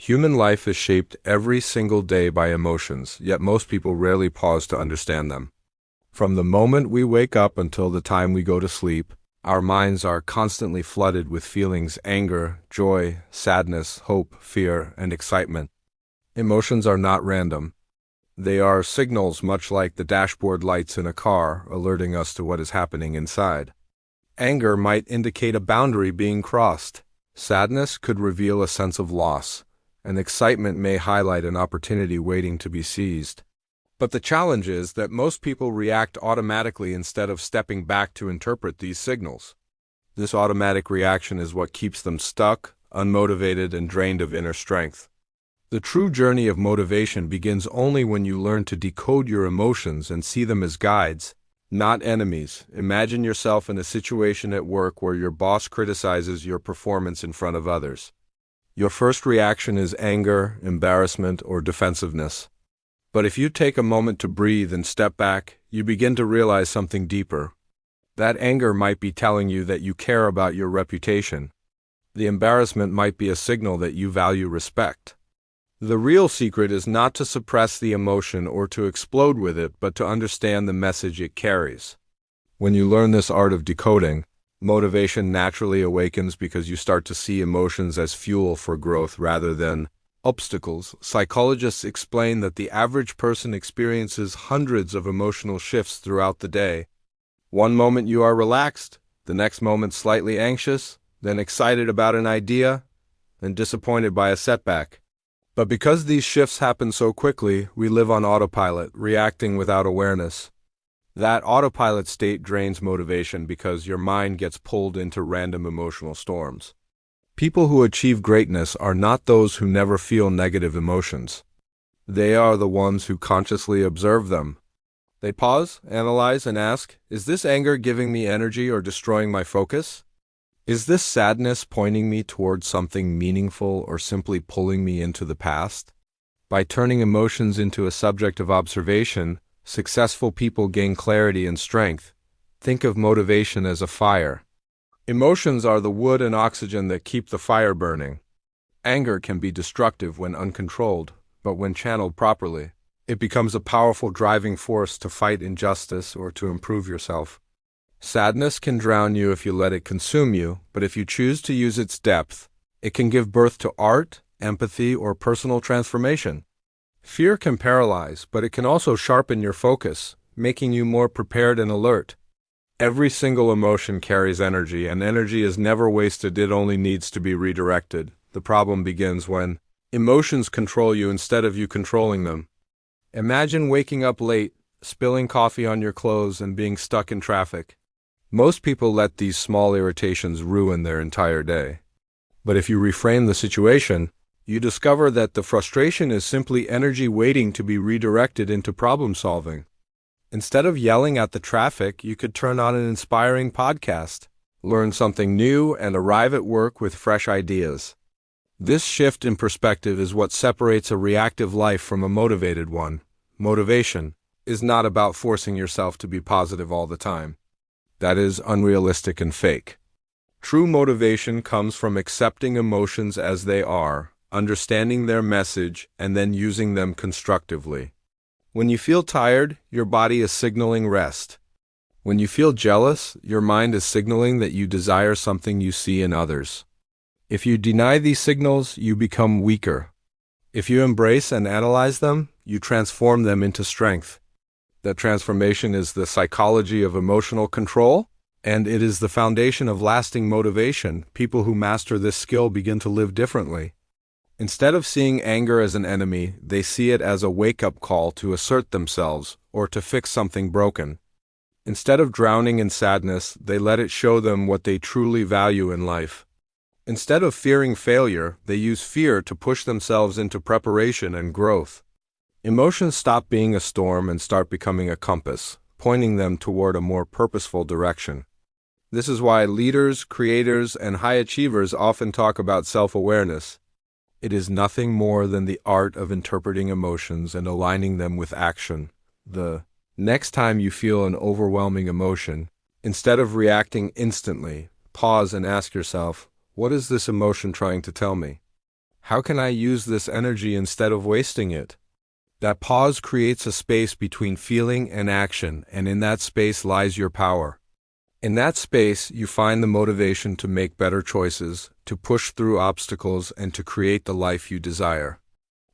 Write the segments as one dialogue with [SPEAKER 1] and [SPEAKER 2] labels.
[SPEAKER 1] Human life is shaped every single day by emotions, yet most people rarely pause to understand them. From the moment we wake up until the time we go to sleep, our minds are constantly flooded with feelings: anger, joy, sadness, hope, fear, and excitement. Emotions are not random. They are signals, much like the dashboard lights in a car, alerting us to what is happening inside. Anger might indicate a boundary being crossed. Sadness could reveal a sense of loss, and excitement may highlight an opportunity waiting to be seized. But the challenge is that most people react automatically instead of stepping back to interpret these signals. This automatic reaction is what keeps them stuck, unmotivated, and drained of inner strength. The true journey of motivation begins only when you learn to decode your emotions and see them as guides, not enemies. Imagine yourself in a situation at work where your boss criticizes your performance in front of others. Your first reaction is anger, embarrassment, or defensiveness. But if you take a moment to breathe and step back, you begin to realize something deeper. That anger might be telling you that you care about your reputation. The embarrassment might be a signal that you value respect. The real secret is not to suppress the emotion or to explode with it, but to understand the message it carries. When you learn this art of decoding, motivation naturally awakens because you start to see emotions as fuel for growth rather than obstacles. Psychologists explain that the average person experiences hundreds of emotional shifts throughout the day. One moment you are relaxed, the next moment slightly anxious, then excited about an idea, then disappointed by a setback. But because these shifts happen so quickly, we live on autopilot, reacting without awareness. That autopilot state drains motivation because your mind gets pulled into random emotional storms. People who achieve greatness are not those who never feel negative emotions. They are the ones who consciously observe them. They pause, analyze, and ask, is this anger giving me energy or destroying my focus? Is this sadness pointing me towards something meaningful or simply pulling me into the past? By turning emotions into a subject of observation, successful people gain clarity and strength. Think of motivation as a fire. Emotions are the wood and oxygen that keep the fire burning. Anger can be destructive when uncontrolled, but when channeled properly, it becomes a powerful driving force to fight injustice or to improve yourself. Sadness can drown you if you let it consume you, but if you choose to use its depth, it can give birth to art, empathy, or personal transformation. Fear can paralyze, but it can also sharpen your focus, making you more prepared and alert. Every single emotion carries energy, and energy is never wasted. It only needs to be redirected. The problem begins when emotions control you instead of you controlling them. Imagine waking up late, spilling coffee on your clothes, and being stuck in traffic. Most people let these small irritations ruin their entire day. But if you reframe the situation, you discover that the frustration is simply energy waiting to be redirected into problem solving. Instead of yelling at the traffic, you could turn on an inspiring podcast, learn something new, and arrive at work with fresh ideas. This shift in perspective is what separates a reactive life from a motivated one. Motivation is not about forcing yourself to be positive all the time. That is unrealistic and fake. True motivation comes from accepting emotions as they are, understanding their message, and then using them constructively. When you feel tired, your body is signaling rest. When you feel jealous, your mind is signaling that you desire something you see in others. If you deny these signals, you become weaker. If you embrace and analyze them, you transform them into strength. That transformation is the psychology of emotional control, and it is the foundation of lasting motivation. People who master this skill begin to live differently. Instead of seeing anger as an enemy, they see it as a wake-up call to assert themselves or to fix something broken. Instead of drowning in sadness, they let it show them what they truly value in life. Instead of fearing failure, they use fear to push themselves into preparation and growth. Emotions stop being a storm and start becoming a compass, pointing them toward a more purposeful direction. This is why leaders, creators, and high achievers often talk about self-awareness. It is nothing more than the art of interpreting emotions and aligning them with action. The next time you feel an overwhelming emotion, instead of reacting instantly, pause and ask yourself, what is this emotion trying to tell me? How can I use this energy instead of wasting it? That pause creates a space between feeling and action, and in that space lies your power. In that space, you find the motivation to make better choices, to push through obstacles, and to create the life you desire.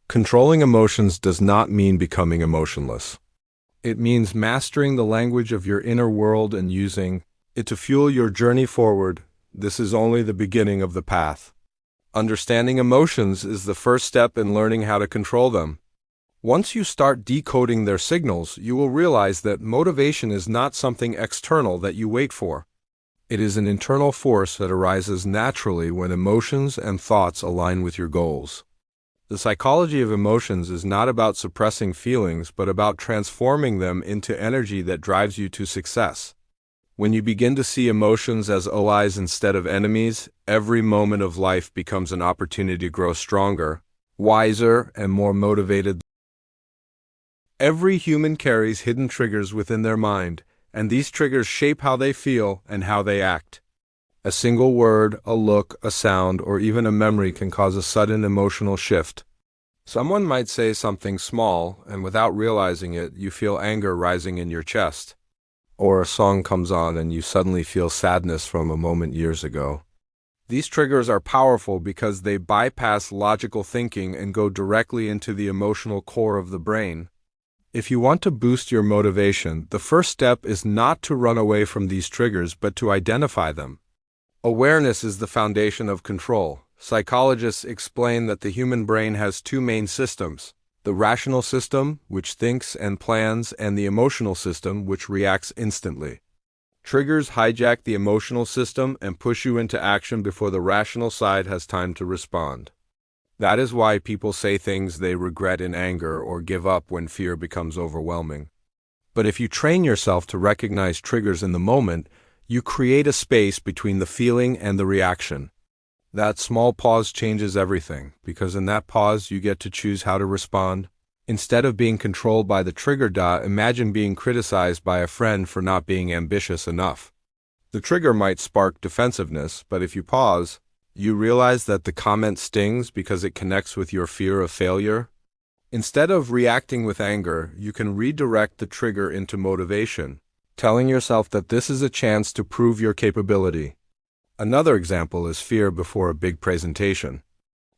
[SPEAKER 1] Controlling emotions does not mean becoming emotionless. It means mastering the language of your inner world and using it to fuel your journey forward. This is only the beginning of the path. Understanding emotions is the first step in learning how to control them. Once you start decoding their signals, you will realize that motivation is not something external that you wait for. It is an internal force that arises naturally when emotions and thoughts align with your goals. The psychology of emotions is not about suppressing feelings, but about transforming them into energy that drives you to success. When you begin to see emotions as allies instead of enemies, every moment of life becomes an opportunity to grow stronger, wiser, and more motivated. Every human carries hidden triggers within their mind, and these triggers shape how they feel and how they act. A single word, a look, a sound, or even a memory can cause a sudden emotional shift. Someone might say something small, and without realizing it, you feel anger rising in your chest. Or a song comes on and you suddenly feel sadness from a moment years ago. These triggers are powerful because they bypass logical thinking and go directly into the emotional core of the brain. If you want to boost your motivation, the first step is not to run away from these triggers, but to identify them. Awareness is the foundation of control. Psychologists explain that the human brain has two main systems: the rational system, which thinks and plans, and the emotional system, which reacts instantly. Triggers hijack the emotional system and push you into action before the rational side has time to respond. That is why people say things they regret in anger or give up when fear becomes overwhelming. But if you train yourself to recognize triggers in the moment, you create a space between the feeling and the reaction. That small pause changes everything, because in that pause you get to choose how to respond. Instead of being controlled by the trigger, imagine being criticized by a friend for not being ambitious enough. The trigger might spark defensiveness, but if you pause, you realize that the comment stings because it connects with your fear of failure. Instead of reacting with anger, you can redirect the trigger into motivation, telling yourself that this is a chance to prove your capability. Another example is fear before a big presentation.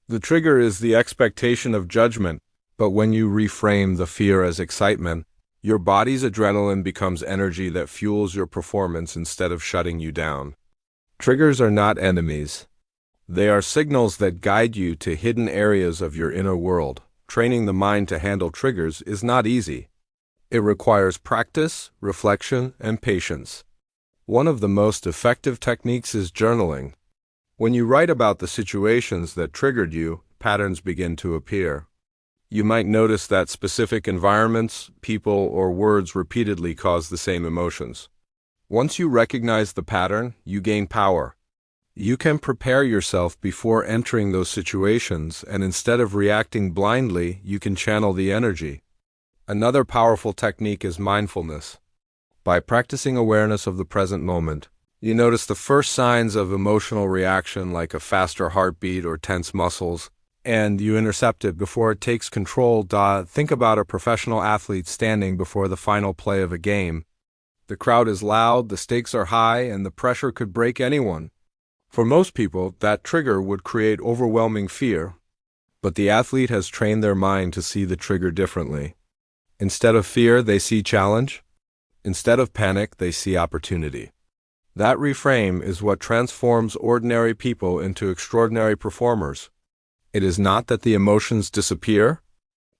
[SPEAKER 1] The trigger is the expectation of judgment, but when you reframe the fear as excitement, your body's adrenaline becomes energy that fuels your performance instead of shutting you down. Triggers are not enemies. They are signals that guide you to hidden areas of your inner world. Training the mind to handle triggers is not easy. It requires practice, reflection, and patience. One of the most effective techniques is journaling. When you write about the situations that triggered you, patterns begin to appear. You might notice that specific environments, people, or words repeatedly cause the same emotions. Once you recognize the pattern, you gain power. You can prepare yourself before entering those situations, and instead of reacting blindly, you can channel the energy. Another powerful technique is mindfulness. By practicing awareness of the present moment, you notice the first signs of emotional reaction, like a faster heartbeat or tense muscles, and you intercept it before it takes control. Think about a professional athlete standing before the final play of a game. The crowd is loud, the stakes are high, and the pressure could break anyone. For most people, that trigger would create overwhelming fear, but the athlete has trained their mind to see the trigger differently. Instead of fear, they see challenge. Instead of panic, they see opportunity. That reframe is what transforms ordinary people into extraordinary performers. It is not that the emotions disappear.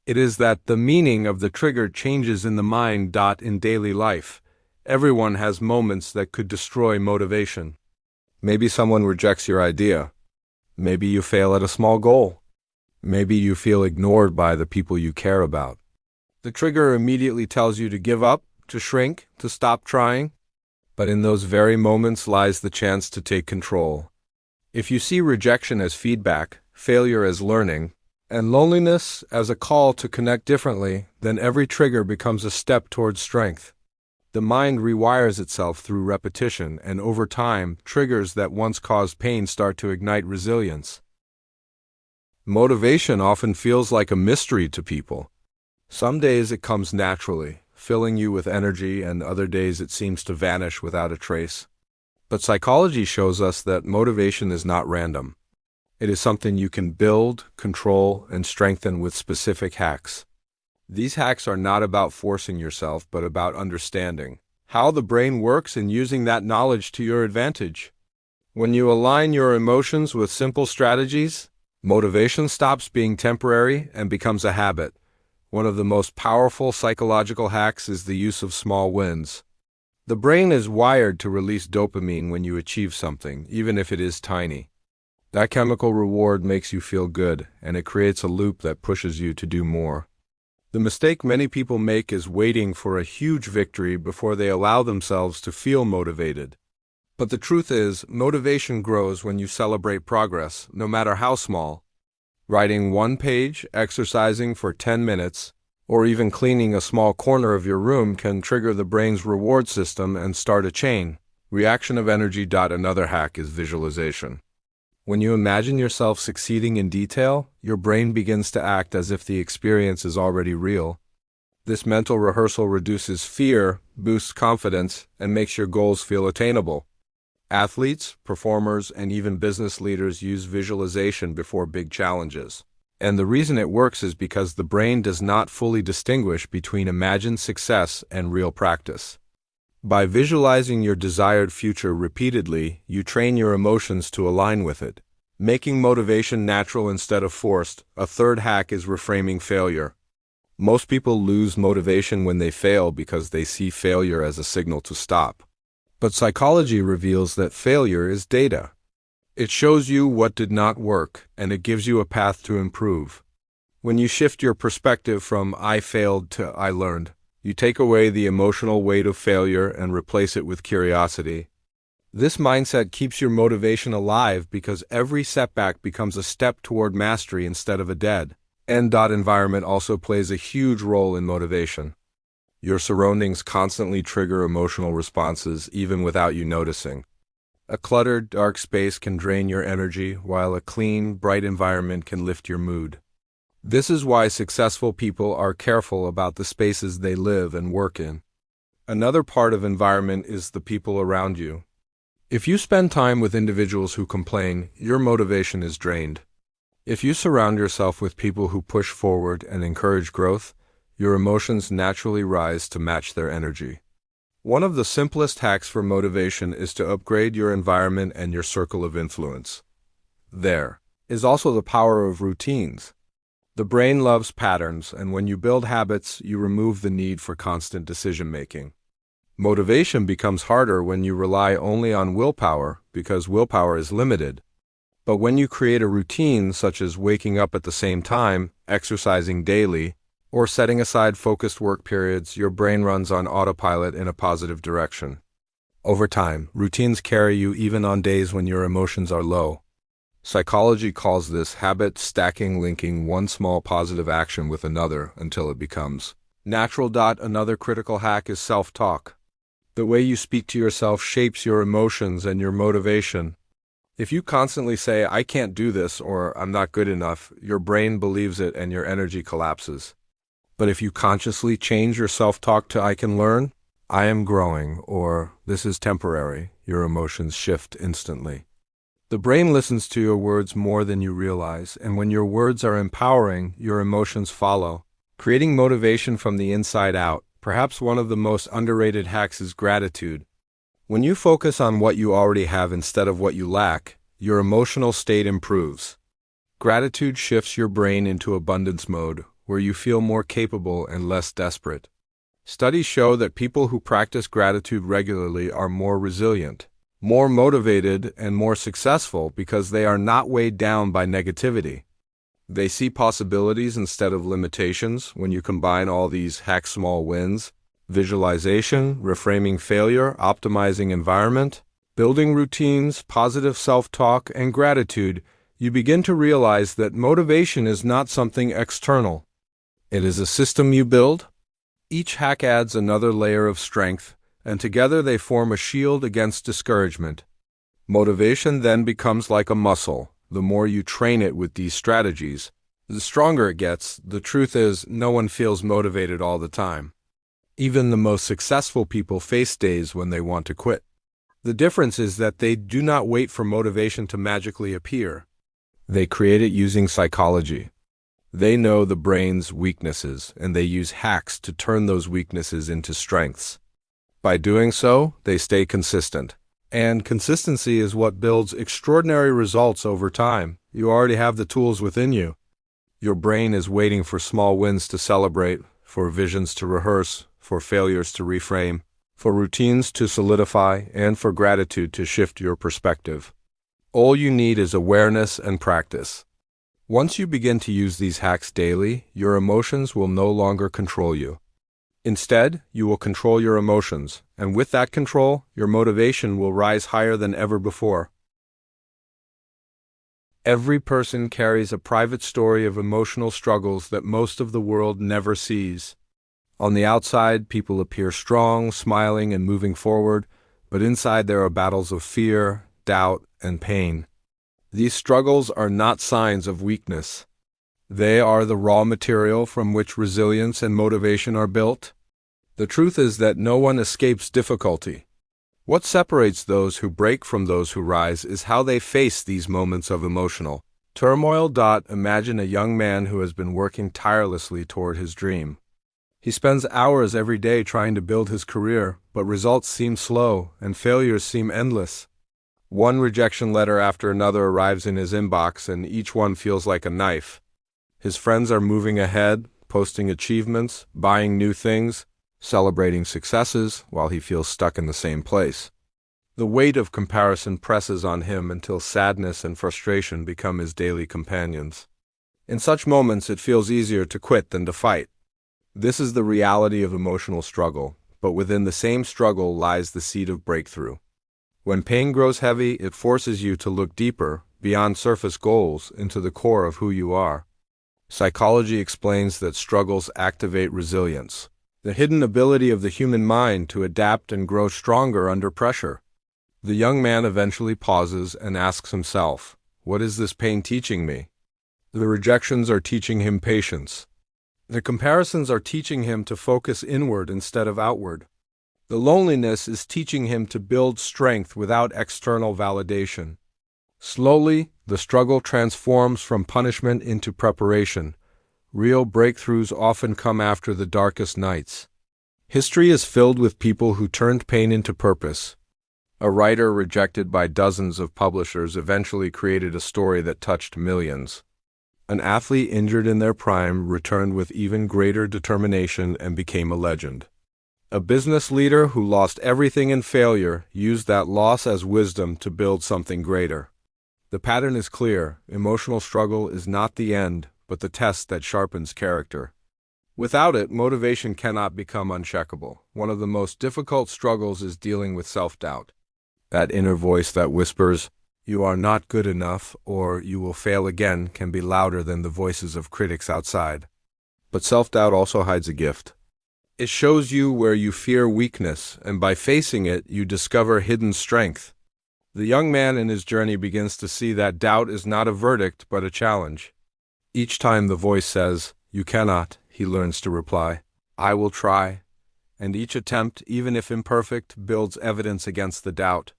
[SPEAKER 1] It is that the meaning of the trigger changes in the mind. In daily life, everyone has moments that could destroy motivation. Maybe someone rejects your idea. Maybe you fail at a small goal. Maybe you feel ignored by the people you care about. The trigger immediately tells you to give up, to shrink, to stop trying. But in those very moments lies the chance to take control. If you see rejection as feedback, failure as learning, and loneliness as a call to connect differently, then every trigger becomes a step towards strength. The mind rewires itself through repetition, and over time, triggers that once caused pain start to ignite resilience. Motivation often feels like a mystery to people. Some days it comes naturally, filling you with energy, and other days it seems to vanish without a trace. But psychology shows us that motivation is not random. It is something you can build, control, and strengthen with specific hacks. These hacks are not about forcing yourself, but about understanding how the brain works and using that knowledge to your advantage. When you align your emotions with simple strategies, motivation stops being temporary and becomes a habit. One of the most powerful psychological hacks is the use of small wins. The brain is wired to release dopamine when you achieve something, even if it is tiny. That chemical reward makes you feel good, and it creates a loop that pushes you to do more. The mistake many people make is waiting for a huge victory before they allow themselves to feel motivated. But the truth is, motivation grows when you celebrate progress, no matter how small. Writing one page, exercising for 10 minutes, or even cleaning a small corner of your room can trigger the brain's reward system and start a chain reaction of energy. Another hack is visualization. When you imagine yourself succeeding in detail, your brain begins to act as if the experience is already real. This mental rehearsal reduces fear, boosts confidence, and makes your goals feel attainable. Athletes, performers, and even business leaders use visualization before big challenges. And the reason it works is because the brain does not fully distinguish between imagined success and real practice. By visualizing your desired future repeatedly, you train your emotions to align with it, making motivation natural instead of forced. A third hack is reframing failure. Most people lose motivation when they fail because they see failure as a signal to stop. But psychology reveals that failure is data. It shows you what did not work, and it gives you a path to improve. When you shift your perspective from "I failed" to "I learned," you take away the emotional weight of failure and replace it with curiosity. This mindset keeps your motivation alive because every setback becomes a step toward mastery instead of a dead end. Environment also plays a huge role in motivation. Your surroundings constantly trigger emotional responses even without you noticing. A cluttered, dark space can drain your energy, while a clean, bright environment can lift your mood. This is why successful people are careful about the spaces they live and work in. Another part of environment is the people around you. If you spend time with individuals who complain, your motivation is drained. If you surround yourself with people who push forward and encourage growth, your emotions naturally rise to match their energy. One of the simplest hacks for motivation is to upgrade your environment and your circle of influence. There is also the power of routines. The brain loves patterns, and when you build habits, you remove the need for constant decision-making. Motivation becomes harder when you rely only on willpower, because willpower is limited. But when you create a routine, such as waking up at the same time, exercising daily, or setting aside focused work periods, your brain runs on autopilot in a positive direction. Over time, routines carry you even on days when your emotions are low. Psychology calls this habit stacking, linking one small positive action with another until it becomes natural. Another critical hack is self-talk. The way you speak to yourself shapes your emotions and your motivation. If you constantly say, "I can't do this," or "I'm not good enough," your brain believes it and your energy collapses. But if you consciously change your self-talk to "I can learn," "I am growing," or "this is temporary," your emotions shift instantly. The brain listens to your words more than you realize, and when your words are empowering, your emotions follow, creating motivation from the inside out. Perhaps one of the most underrated hacks is gratitude. When you focus on what you already have instead of what you lack, your emotional state improves. Gratitude shifts your brain into abundance mode, where you feel more capable and less desperate. Studies show that people who practice gratitude regularly are more resilient, more motivated, and more successful because they are not weighed down by negativity. They see possibilities instead of limitations. When you combine all these hack small wins, visualization, reframing failure, optimizing environment, building routines, positive self-talk, and gratitude, you begin to realize that motivation is not something external. It is a system you build. Each hack adds another layer of strength, and together they form a shield against discouragement. Motivation then becomes like a muscle, The more you train it with these strategies, the stronger it gets. The truth is, no one feels motivated all the time. Even the most successful people face days when they want to quit. The difference is that they do not wait for motivation to magically appear. They create it using psychology. They know the brain's weaknesses, and they use hacks to turn those weaknesses into strengths. By doing so, they stay consistent. And consistency is what builds extraordinary results over time. You already have the tools within you. Your brain is waiting for small wins to celebrate, for visions to rehearse, for failures to reframe, for routines to solidify, and for gratitude to shift your perspective. All you need is awareness and practice. Once you begin to use these hacks daily, your emotions will no longer control you. Instead, you will control your emotions, and with that control, your motivation will rise higher than ever before. Every person carries a private story of emotional struggles that most of the world never sees. On the outside, people appear strong, smiling, and moving forward, but inside there are battles of fear, doubt, and pain. These struggles are not signs of weakness. They are the raw material from which resilience and motivation are built. The truth is that no one escapes difficulty. What separates those who break from those who rise is how they face these moments of emotional turmoil. Imagine a young man who has been working tirelessly toward his dream. He spends hours every day trying to build his career, but results seem slow and failures seem endless. One rejection letter after another arrives in his inbox, and each one feels like a knife. His friends are moving ahead, posting achievements, buying new things, celebrating successes, while he feels stuck in the same place. The weight of comparison presses on him until sadness and frustration become his daily companions. In such moments, it feels easier to quit than to fight. This is the reality of emotional struggle, but within the same struggle lies the seed of breakthrough. When pain grows heavy, it forces you to look deeper, beyond surface goals, into the core of who you are. Psychology explains that struggles activate resilience, the hidden ability of the human mind to adapt and grow stronger under pressure. The young man eventually pauses and asks himself, "What is this pain teaching me?" The rejections are teaching him patience. The comparisons are teaching him to focus inward instead of outward. The loneliness is teaching him to build strength without external validation. Slowly, the struggle transforms from punishment into preparation. Real breakthroughs often come after the darkest nights. History is filled with people who turned pain into purpose. A writer rejected by dozens of publishers eventually created a story that touched millions. An athlete injured in their prime returned with even greater determination and became a legend. A business leader who lost everything in failure used that loss as wisdom to build something greater. The pattern is clear. Emotional struggle is not the end, but the test that sharpens character. Without it, motivation cannot become uncheckable. One of the most difficult struggles is dealing with self-doubt. That inner voice that whispers, "You are not good enough," or "You will fail again," can be louder than the voices of critics outside. But self-doubt also hides a gift. It shows you where you fear weakness, and by facing it, you discover hidden strength. The young man in his journey begins to see that doubt is not a verdict, but a challenge. Each time the voice says, "You cannot," he learns to reply, "I will try." And each attempt, even if imperfect, builds evidence against the doubt.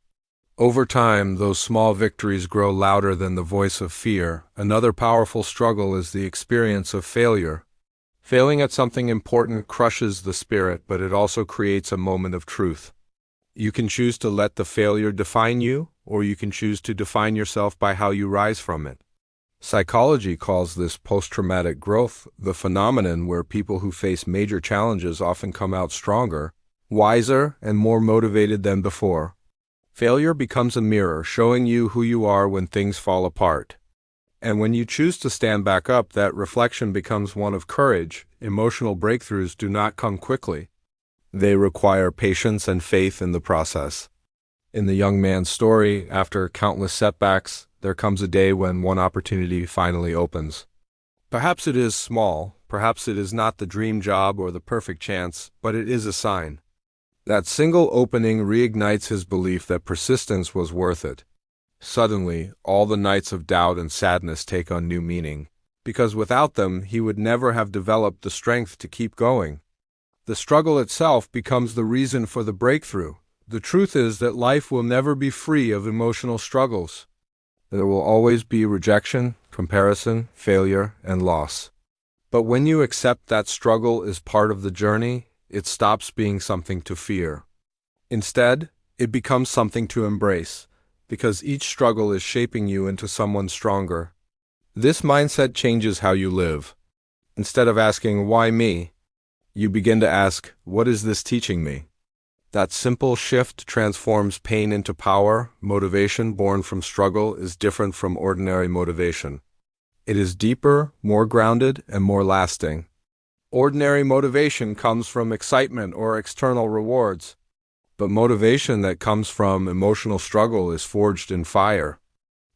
[SPEAKER 1] Over time, those small victories grow louder than the voice of fear. Another powerful struggle is the experience of failure. Failing at something important crushes the spirit, but it also creates a moment of truth. You can choose to let the failure define you, or you can choose to define yourself by how you rise from it. Psychology calls this post-traumatic growth, the phenomenon where people who face major challenges often come out stronger, wiser, and more motivated than before. Failure becomes a mirror, showing you who you are when things fall apart. And when you choose to stand back up, that reflection becomes one of courage. Emotional breakthroughs do not come quickly. They require patience and faith in the process. In the young man's story, after countless setbacks, there comes a day when one opportunity finally opens. Perhaps it is small, perhaps it is not the dream job or the perfect chance, but it is a sign. That single opening reignites his belief that persistence was worth it. Suddenly, all the nights of doubt and sadness take on new meaning, because without them, he would never have developed the strength to keep going. The struggle itself becomes the reason for the breakthrough. The truth is that life will never be free of emotional struggles. There will always be rejection, comparison, failure, and loss. But when you accept that struggle is part of the journey, it stops being something to fear. Instead, it becomes something to embrace, because each struggle is shaping you into someone stronger. This mindset changes how you live. Instead of asking, "Why me?" you begin to ask, "What is this teaching me?" That simple shift transforms pain into power. Motivation born from struggle is different from ordinary motivation. It is deeper, more grounded, and more lasting. Ordinary motivation comes from excitement or external rewards, but motivation that comes from emotional struggle is forged in fire.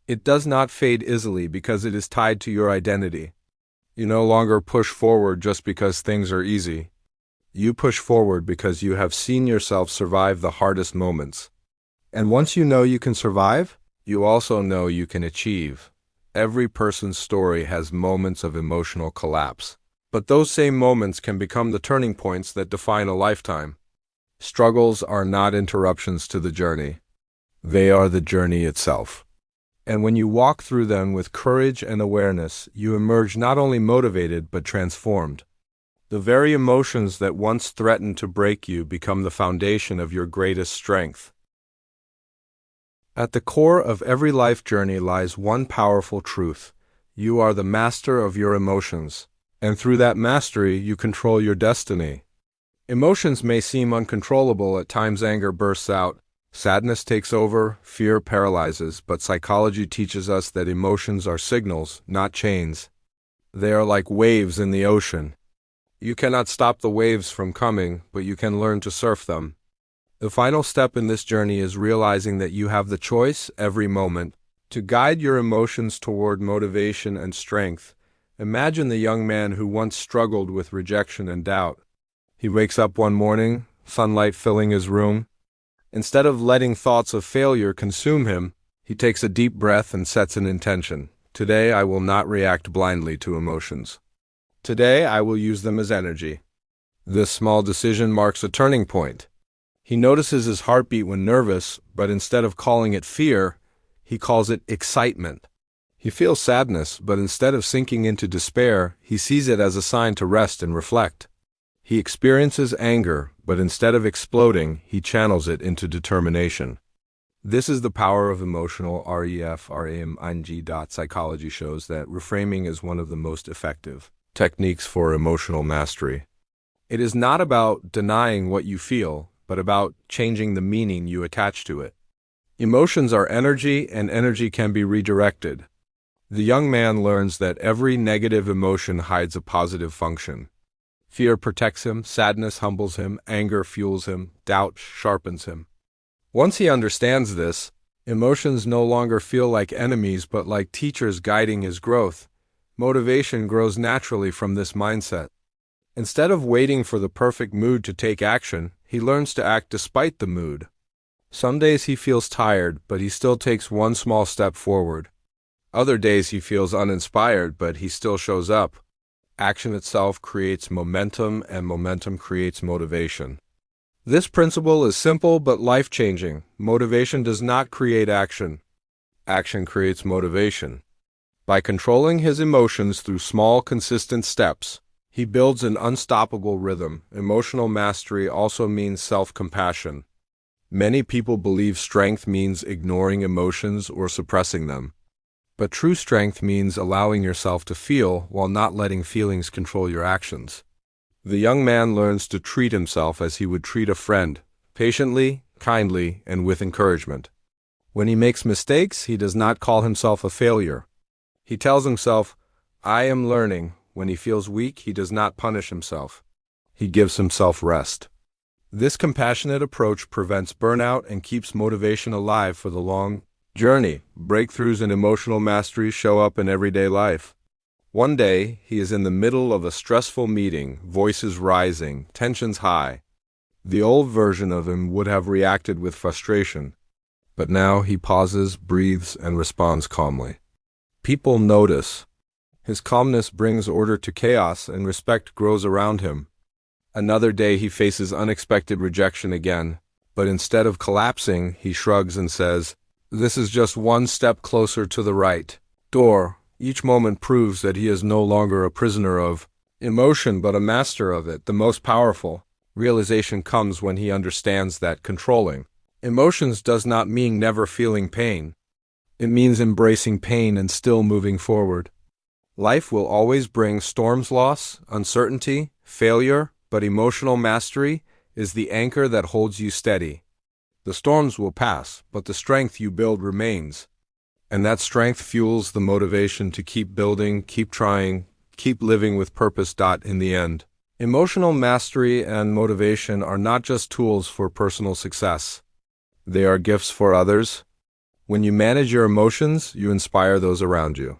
[SPEAKER 1] It does not fade easily because it is tied to your identity. You no longer push forward just because things are easy. You push forward because you have seen yourself survive the hardest moments. And once you know you can survive, you also know you can achieve. Every person's story has moments of emotional collapse, but those same moments can become the turning points that define a lifetime. Struggles are not interruptions to the journey. They are the journey itself. And when you walk through them with courage and awareness, you emerge not only motivated but transformed. The very emotions that once threatened to break you become the foundation of your greatest strength. At the core of every life journey lies one powerful truth. You are the master of your emotions, and through that mastery you control your destiny. Emotions may seem uncontrollable. At times anger bursts out, sadness takes over, fear paralyzes, but psychology teaches us that emotions are signals, not chains. They are like waves in the ocean. You cannot stop the waves from coming, but you can learn to surf them. The final step in this journey is realizing that you have the choice, every moment, to guide your emotions toward motivation and strength. Imagine the young man who once struggled with rejection and doubt. He wakes up one morning, sunlight filling his room. Instead of letting thoughts of failure consume him, he takes a deep breath and sets an intention. Today I will not react blindly to emotions. Today I will use them as energy. This small decision marks a turning point. He notices his heartbeat when nervous, but instead of calling it fear, he calls it excitement. He feels sadness, but instead of sinking into despair, he sees it as a sign to rest and reflect. He experiences anger, but instead of exploding, he channels it into determination. This is the power of emotional reframing. Psychology shows that reframing is one of the most effective techniques for emotional mastery. It is not about denying what you feel, but about changing the meaning you attach to it. Emotions are energy, and energy can be redirected. The young man learns that every negative emotion hides a positive function. Fear protects him, sadness humbles him, anger fuels him, doubt sharpens him. Once he understands this, emotions no longer feel like enemies but like teachers guiding his growth. Motivation grows naturally from this mindset. Instead of waiting for the perfect mood to take action, he learns to act despite the mood. Some days he feels tired, but he still takes one small step forward. Other days he feels uninspired, but he still shows up. Action itself creates momentum, and momentum creates motivation. This principle is simple but life-changing. Motivation does not create action. Action creates motivation. By controlling his emotions through small, consistent steps, he builds an unstoppable rhythm. Emotional mastery also means self-compassion. Many people believe strength means ignoring emotions or suppressing them. But true strength means allowing yourself to feel while not letting feelings control your actions. The young man learns to treat himself as he would treat a friend, patiently, kindly, and with encouragement. When he makes mistakes, he does not call himself a failure. He tells himself, "I am learning." When he feels weak, he does not punish himself. He gives himself rest. This compassionate approach prevents burnout and keeps motivation alive for the long journey. Breakthroughs in emotional mastery show up in everyday life. One day, he is in the middle of a stressful meeting, voices rising, tensions high. The old version of him would have reacted with frustration. But now he pauses, breathes, and responds calmly. People notice. His calmness brings order to chaos and respect grows around him. Another day he faces unexpected rejection again, but instead of collapsing, he shrugs and says, "This is just one step closer to the right door." Each moment proves that he is no longer a prisoner of emotion, but a master of it. The most powerful realization comes when he understands that controlling emotions does not mean never feeling pain. It means embracing pain and still moving forward. Life will always bring storms, loss, uncertainty, failure, but emotional mastery is the anchor that holds you steady. The storms will pass, but the strength you build remains. And that strength fuels the motivation to keep building, keep trying, keep living with purpose. In the end, emotional mastery and motivation are not just tools for personal success. They are gifts for others. When you manage your emotions, you inspire those around you.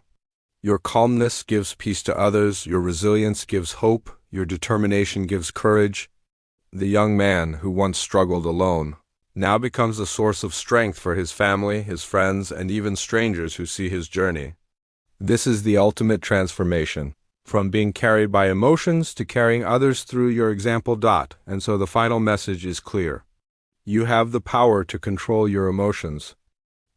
[SPEAKER 1] Your calmness gives peace to others, your resilience gives hope, your determination gives courage. The young man who once struggled alone now becomes a source of strength for his family, his friends, and even strangers who see his journey. This is the ultimate transformation, from being carried by emotions to carrying others through your example. And so the final message is clear. You have the power to control your emotions.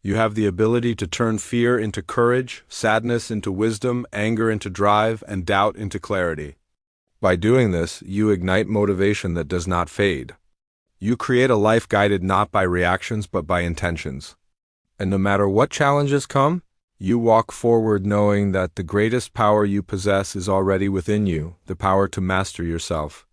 [SPEAKER 1] You have the ability to turn fear into courage, sadness into wisdom, anger into drive, and doubt into clarity. By doing this, you ignite motivation that does not fade. You create a life guided not by reactions but by intentions. And no matter what challenges come, you walk forward knowing that the greatest power you possess is already within you, the power to master yourself.